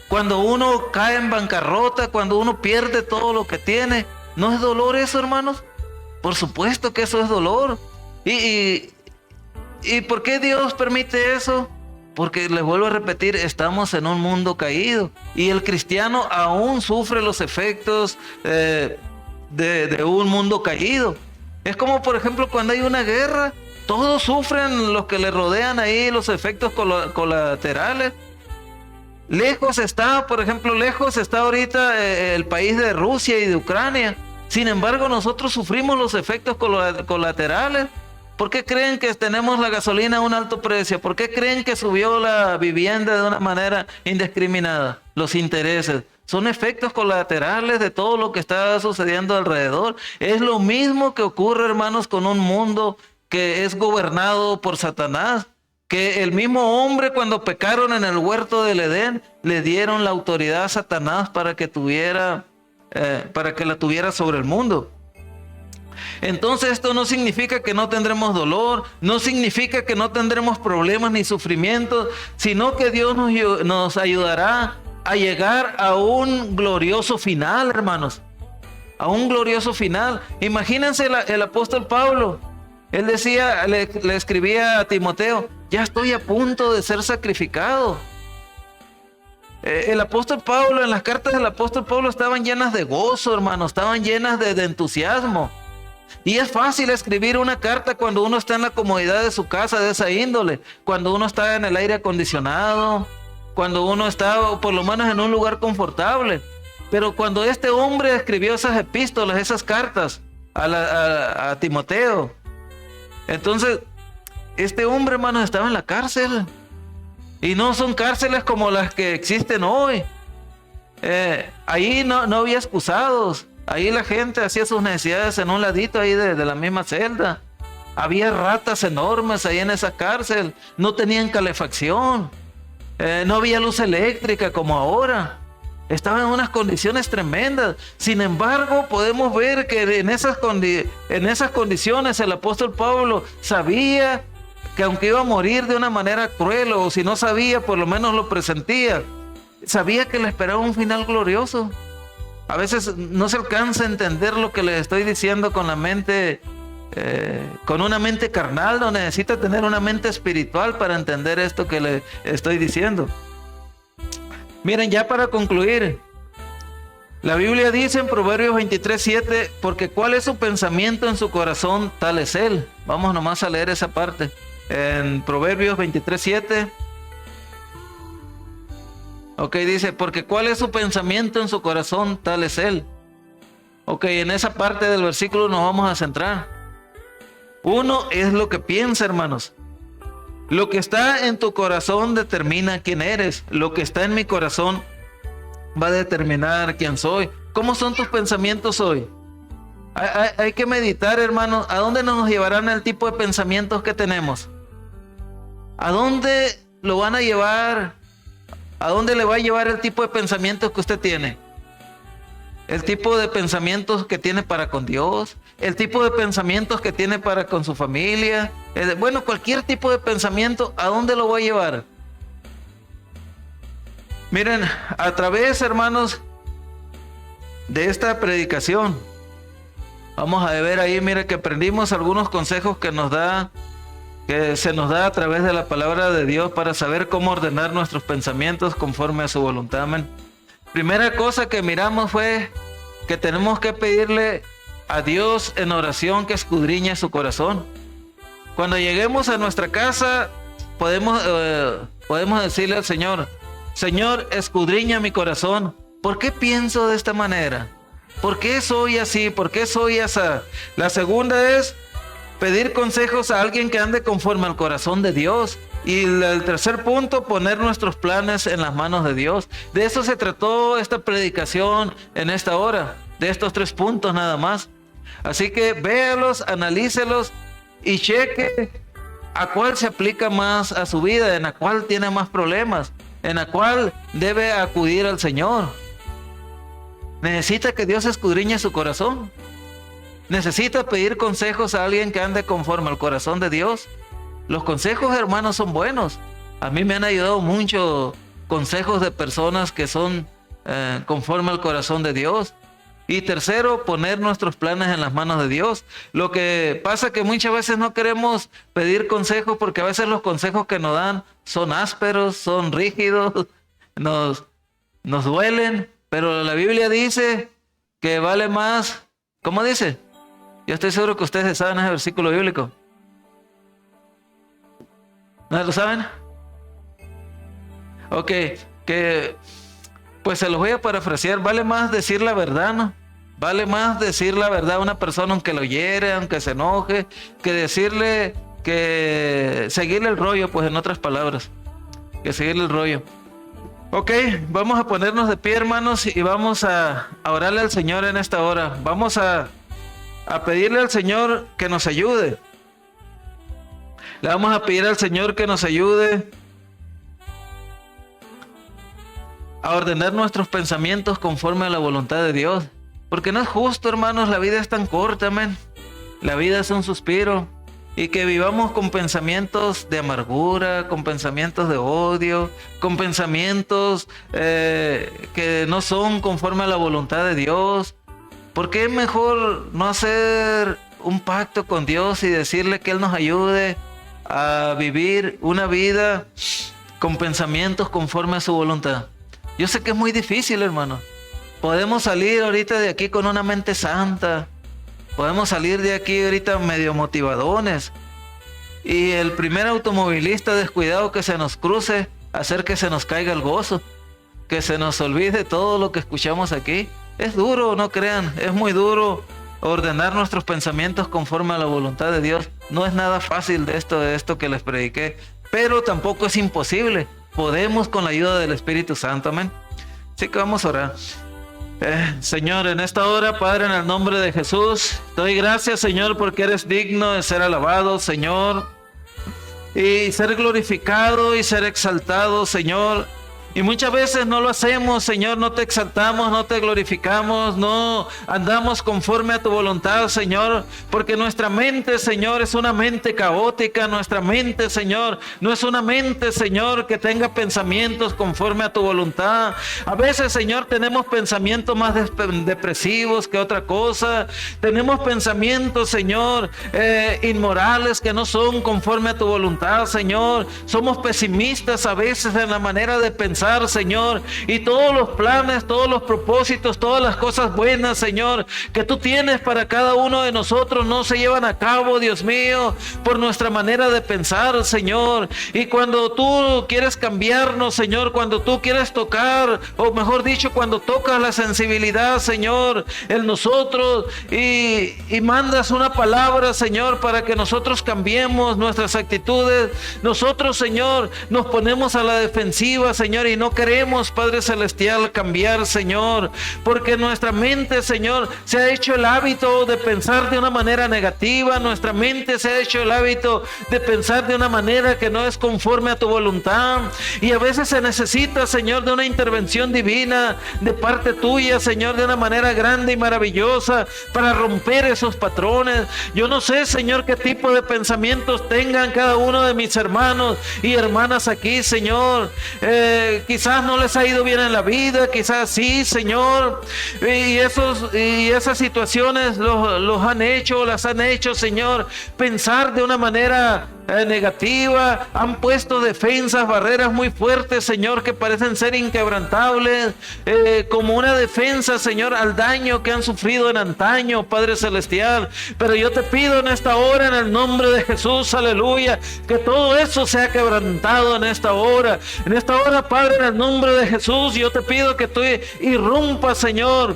¿Cuando uno cae en bancarrota? ¿Cuando uno pierde todo lo que tiene? ¿No es dolor eso, hermanos? Por supuesto que eso es dolor. ¿Y por qué Dios permite eso? Porque les vuelvo a repetir, estamos en un mundo caído y el cristiano aún sufre los efectos de un mundo caído. Es como, por ejemplo, cuando hay una guerra, todos sufren, los que le rodean ahí, los efectos colaterales. Lejos está ahorita el país de Rusia y de Ucrania. Sin embargo, nosotros sufrimos los efectos colaterales. ¿Por qué creen que tenemos la gasolina a un alto precio? ¿Por qué creen que subió la vivienda de una manera indiscriminada? Los intereses son efectos colaterales de todo lo que está sucediendo alrededor. Es lo mismo que ocurre, hermanos, con un mundo que es gobernado por Satanás. Que el mismo hombre, cuando pecaron en el huerto del Edén, le dieron la autoridad a Satanás para que la tuviera sobre el mundo. Entonces esto no significa que no tendremos dolor, no significa que no tendremos problemas ni sufrimientos, sino que Dios nos ayudará a llegar a un glorioso final, hermanos. A un glorioso final. Imagínense el apóstol Pablo. Él decía, le escribía a Timoteo: ya estoy a punto de ser sacrificado. El apóstol Pablo, en las cartas del apóstol Pablo estaban llenas de gozo, hermano, estaban llenas de entusiasmo. Y es fácil escribir una carta cuando uno está en la comodidad de su casa, de esa índole, cuando uno está en el aire acondicionado, cuando uno está por lo menos en un lugar confortable. Pero cuando este hombre escribió esas epístolas, esas cartas a Timoteo, entonces este hombre, hermano, estaba en la cárcel. Y no son cárceles como las que existen hoy. Ahí no había excusados. Ahí la gente hacía sus necesidades en un ladito ahí de la misma celda. Había ratas enormes ahí en esa cárcel. No tenían calefacción. No había luz eléctrica como ahora. Estaban en unas condiciones tremendas. Sin embargo, podemos ver que en esas condiciones el apóstol Pablo sabía que aunque iba a morir de una manera cruel, o si no sabía, por lo menos lo presentía, sabía que le esperaba un final glorioso. A veces no se alcanza a entender lo que les estoy diciendo con la mente, con una mente carnal. No necesita tener una mente espiritual para entender esto que le estoy diciendo. Miren, ya para concluir, la Biblia dice en Proverbios 23:7, porque cuál es su pensamiento en su corazón, tal es él. Vamos nomás a leer esa parte. En Proverbios 23:7. Ok, dice, porque cuál es su pensamiento en su corazón, tal es él. Ok, en esa parte del versículo nos vamos a centrar. Uno es lo que piensa, hermanos. Lo que está en tu corazón determina quién eres. Lo que está en mi corazón va a determinar quién soy. ¿Cómo son tus pensamientos hoy? Hay que meditar, hermanos. ¿A dónde nos llevarán el tipo de pensamientos que tenemos? ¿A dónde lo van a llevar? ¿A dónde le va a llevar el tipo de pensamientos que usted tiene? El tipo de pensamientos que tiene para con Dios, el tipo de pensamientos que tiene para con su familia, bueno, cualquier tipo de pensamiento, ¿a dónde lo va a llevar? Miren, a través, hermanos, de esta predicación, vamos a ver ahí, mire que aprendimos algunos consejos que se nos da a través de la palabra de Dios para saber cómo ordenar nuestros pensamientos conforme a su voluntad. Amén. Primera cosa que miramos fue que tenemos que pedirle a Dios en oración que escudriñe su corazón. Cuando lleguemos a nuestra casa, podemos decirle al Señor, Señor, escudriña mi corazón. ¿Por qué pienso de esta manera? ¿Por qué soy así? ¿Por qué soy asa? La segunda es pedir consejos a alguien que ande conforme al corazón de Dios. Y el tercer punto, poner nuestros planes en las manos de Dios. De eso se trató esta predicación en esta hora, de estos 3 puntos nada más. Así que véalos, analícelos y cheque a cuál se aplica más a su vida, en la cual tiene más problemas, en la cual debe acudir al Señor. Necesita que Dios escudriñe su corazón. Necesita pedir consejos a alguien que ande conforme al corazón de Dios. Los consejos, hermanos, son buenos. A mí me han ayudado mucho consejos de personas que son conforme al corazón de Dios. Y tercero, poner nuestros planes en las manos de Dios. Lo que pasa es que muchas veces no queremos pedir consejos porque a veces los consejos que nos dan son ásperos, son rígidos, nos duelen. Pero la Biblia dice que vale más. ¿Cómo dice? Yo estoy seguro que ustedes saben ese versículo bíblico. ¿No lo saben? Ok, que pues se los voy a parafrasear. Vale más decir la verdad, ¿no? Vale más decir la verdad a una persona aunque lo hiere, aunque se enoje, que decirle, que seguirle el rollo, pues en otras palabras, que seguirle el rollo. Ok, vamos a ponernos de pie, hermanos, y vamos a orarle al Señor en esta hora. Vamos a pedirle al Señor que nos ayude. Le vamos a pedir al Señor que nos ayude a ordenar nuestros pensamientos conforme a la voluntad de Dios. Porque no es justo, hermanos, la vida es tan corta, amén. La vida es un suspiro. Y que vivamos con pensamientos de amargura, con pensamientos de odio, con pensamientos que no son conforme a la voluntad de Dios. ¿Por qué es mejor no hacer un pacto con Dios y decirle que Él nos ayude a vivir una vida con pensamientos conforme a su voluntad? Yo sé que es muy difícil, hermano. Podemos salir ahorita de aquí con una mente santa. Podemos salir de aquí ahorita medio motivadones. Y el primer automovilista descuidado que se nos cruce, hacer que se nos caiga el gozo. Que se nos olvide todo lo que escuchamos aquí. Es duro, no crean. Es muy duro ordenar nuestros pensamientos conforme a la voluntad de Dios. No es nada fácil de esto que les prediqué. Pero tampoco es imposible. Podemos con la ayuda del Espíritu Santo. Amén. Así que vamos a orar. Señor, en esta hora, Padre, en el nombre de Jesús, te doy gracias, Señor, porque eres digno de ser alabado, Señor, y ser glorificado y ser exaltado, Señor. Y muchas veces no lo hacemos, Señor, no te exaltamos, no te glorificamos, no andamos conforme a tu voluntad, Señor, porque nuestra mente, Señor, es una mente caótica, nuestra mente, Señor, no es una mente, Señor, que tenga pensamientos conforme a tu voluntad. A veces, Señor, tenemos pensamientos más depresivos que otra cosa, tenemos pensamientos, Señor, inmorales que no son conforme a tu voluntad, Señor. Somos pesimistas a veces en la manera de pensar, Señor, y todos los planes, todos los propósitos, todas las cosas buenas, Señor, que tú tienes para cada uno de nosotros no se llevan a cabo, Dios mío, por nuestra manera de pensar, Señor. Y cuando tú quieres cambiarnos, Señor, cuando tú quieres tocar, o mejor dicho, cuando tocas la sensibilidad, Señor, en nosotros y mandas una palabra, Señor, para que nosotros cambiemos nuestras actitudes, nosotros, Señor, nos ponemos a la defensiva, Señor, y no queremos, Padre Celestial, cambiar, Señor, porque nuestra mente, Señor, se ha hecho el hábito de pensar de una manera negativa, nuestra mente se ha hecho el hábito de pensar de una manera que no es conforme a tu voluntad, y a veces se necesita, Señor, de una intervención divina de parte tuya, Señor, de una manera grande y maravillosa para romper esos patrones. Yo no sé, Señor, qué tipo de pensamientos tengan cada uno de mis hermanos y hermanas aquí, Señor. Quizás no les ha ido bien en la vida, quizás sí, Señor, y esas situaciones las han hecho, Señor, pensar de una manera negativa, han puesto defensas, barreras muy fuertes, Señor, que parecen ser inquebrantables, como una defensa, Señor, al daño que han sufrido en antaño, Padre Celestial. Pero yo te pido en esta hora, en el nombre de Jesús, aleluya, que todo eso sea quebrantado en esta hora, Padre, en el nombre de Jesús. Yo te pido que tú irrumpas, Señor,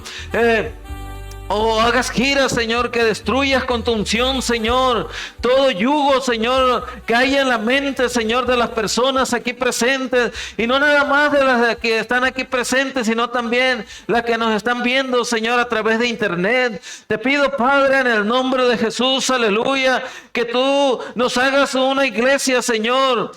hagas giras, Señor, que destruyas con tu unción, Señor, todo yugo, Señor, que hay en la mente, Señor, de las personas aquí presentes, y no nada más de las que están aquí presentes, sino también las que nos están viendo, Señor, a través de internet. Te pido, Padre, en el nombre de Jesús, aleluya, que tú nos hagas una iglesia, Señor,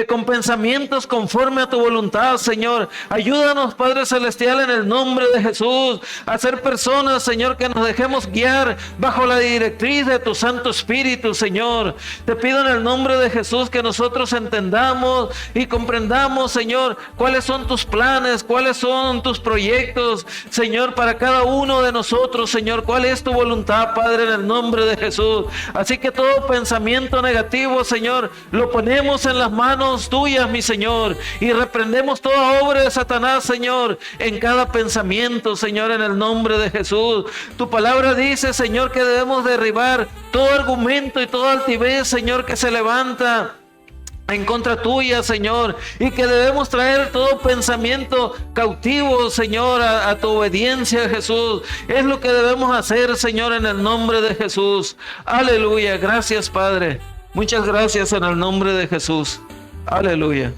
con pensamientos conforme a tu voluntad, Señor. Ayúdanos, Padre Celestial, en el nombre de Jesús, a ser personas, Señor, que nos dejemos guiar bajo la directriz de tu Santo Espíritu, Señor. Te pido en el nombre de Jesús que nosotros entendamos y comprendamos, Señor, cuáles son tus planes, cuáles son tus proyectos, Señor, para cada uno de nosotros, Señor. ¿Cuál es tu voluntad, Padre, en el nombre de Jesús? Así que todo pensamiento negativo, Señor, lo ponemos en las manos tuyas, mi Señor, y reprendemos toda obra de Satanás, Señor, en cada pensamiento, Señor, en el nombre de Jesús. Tu palabra dice, Señor, que debemos derribar todo argumento y toda altivez, Señor, que se levanta en contra tuya, Señor, y que debemos traer todo pensamiento cautivo, Señor, a tu obediencia, Jesús. Es lo que debemos hacer, Señor, en el nombre de Jesús. Aleluya. Gracias, Padre. Muchas gracias en el nombre de Jesús. Aleluya.